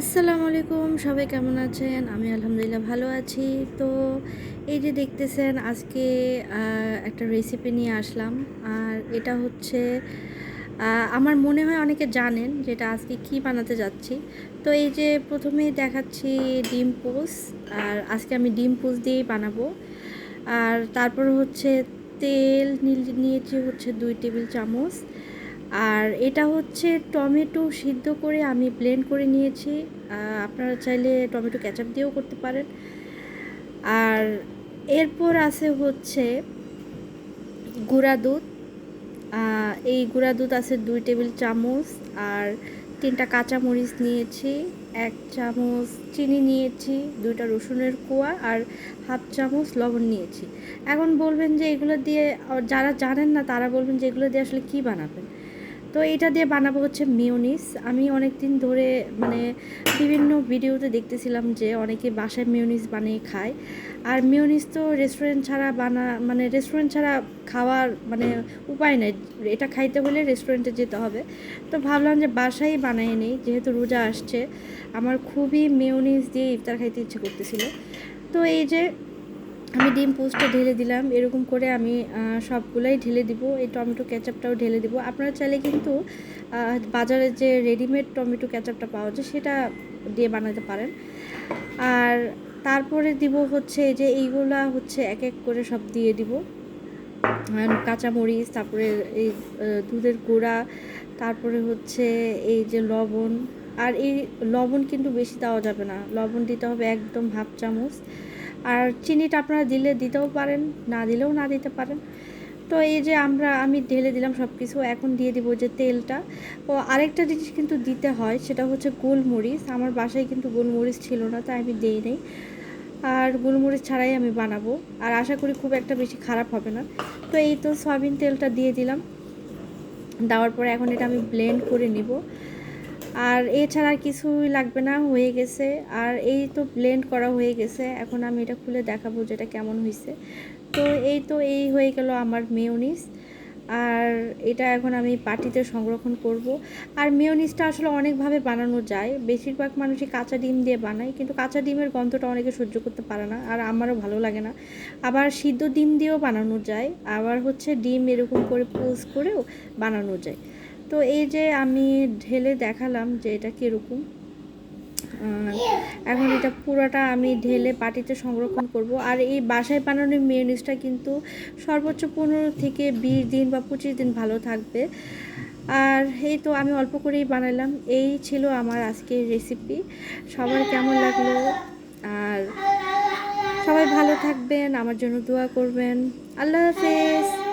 আসসালামু আলাইকুম, সবাই কেমন আছেন? আমি আলহামদুলিল্লাহ ভালো আছি। তো এই যে দেখতেছেন আজকে একটা রেসিপি নিয়ে আসলাম। আর এটা হচ্ছে আমার মনে হয় অনেকে জানেন যে এটা আজকে কি বানাতে যাচ্ছি। তো এই যে প্রথমেই দেখাচ্ছি ডিম পোচ। আর আজকে আমি ডিম পোচ দিয়েই বানাবো। আর তারপর হচ্ছে তেল নিয়েছি হচ্ছে 2 টেবিল চামচ। আর এটা হচ্ছে টমেটো সিদ্ধ করে আমি ব্লেন্ড করে নিয়েছি। আপনারা চাইলে টমেটো কেচাপ দিয়েও করতে পারেন। আর এরপর আছে হচ্ছে গুঁড়া দুধ। এই গুঁড়া দুধ আছে 2 টেবিল চামচ। আর 3টা কাঁচামরিচ নিয়েছি, 1 চামচ চিনি নিয়েছি, 2টা রসুনের কোয়া আর হাফ চামচ লবণ নিয়েছি। এখন বলবেন যে এগুলো দিয়ে, যারা জানেন না তারা বলবেন যে এগুলো দিয়ে আসলে কী বানাবেন। তো এটা দিয়ে বানাবো হচ্ছে মেয়োনিজ। আমি অনেক দিন ধরে মানে বিভিন্ন ভিডিওতে দেখতেছিলাম যে অনেকে বাসায় মেয়োনিজ বানিয়ে খায়। আর মেয়োনিজ তো রেস্টুরেন্ট ছাড়া রেস্টুরেন্ট ছাড়া খাওয়ার উপায় নেই। এটা খাইতে হলে রেস্টুরেন্টে যেতে হবে। তো ভাবলাম যে বাসায় বানিয়ে নিই, যেহেতু রোজা আসছে। আমার খুবই মেয়োনিজ দিয়ে ইফতার খাইতে ইচ্ছে করতেছিল। তো এই যে আমি ডিম পোস্টটা ঢেলে দিলাম, এরকম করে আমি সবগুলাই ঢেলে দিব। এই টমেটো কেচাপটাও ঢেলে দিব। আপনারা চাইলে কিন্তু বাজারে যে রেডিমেড টমেটো কেচাপটা পাওয়া যায় সেটা দিয়ে বানাতে পারেন। আর তারপরে দিব হচ্ছে এই যে এইগুলা হচ্ছে এক এক করে সব দিয়ে দিব। কাঁচামরিচ, তারপরে এই দুধের গুঁড়া, তারপরে হচ্ছে এই যে লবণ। আর এই লবণ কিন্তু বেশি দেওয়া যাবে না, লবণ দিতে হবে একদম হাফ চামচ। আর চিনিটা আপনারা দিলে দিতেও পারেন, না দিলেও না দিতে পারেন। তো এই যে আমি ঢেলে দিলাম সব কিছু। এখন দিয়ে দিব যে তেলটা। ও আরেকটা জিনিস কিন্তু দিতে হয়, সেটা হচ্ছে গোলমরিচ। আমার বাসায় কিন্তু গোলমরিচ ছিল না, তাই আমি দিই নাই। আর গোলমরিচ ছাড়াই আমি বানাবো। আর আশা করি খুব একটা বেশি খারাপ হবে না। তো এই তো সয়াবিন তেলটা দিয়ে দিলাম। দেওয়ার পরে এখন এটা আমি ব্লেন্ড করে নিব। আর এছাড়া আর কিছুই লাগবে না, হয়ে গেছে। আর এই তো ব্লেন্ড করা হয়ে গেছে। এখন আমি এটা খুলে দেখাবো যেটা কেমন হয়েছে। তো এই হয়ে গেল আমার মেয়োনিজ। আর এটা এখন আমি বাটিতে সংরক্ষণ করব। আর মেয়োনিজটা আসলে অনেকভাবে বানানো যায়। বেশিরভাগ মানুষই কাঁচা ডিম দিয়ে বানায়, কিন্তু কাঁচা ডিমের গন্ধটা অনেকে সহ্য করতে পারে না, আর আমারও ভালো লাগে না। আবার সিদ্ধ ডিম দিয়েও বানানো যায়, আবার হচ্ছে ডিম এরকম করে পোজ করেও বানানো যায়। তো এই যে আমি ঢেলে দেখালাম যে এটা কীরকম। এখন এটা পুরোটা আমি ঢেলে বাটিতে সংরক্ষণ করব। আর এই বাসায় বানানো মেয়োনিজটা কিন্তু সর্বোচ্চ 15 থেকে 20 দিন বা 25 দিন ভালো থাকবে। আর এই তো আমি অল্প করেই বানালাম। এই ছিল আমার আজকের রেসিপি। সবার কেমন লাগলো? আর সবাই ভালো থাকবেন, আমার জন্য দোয়া করবেন। আল্লাহ হাফেজ।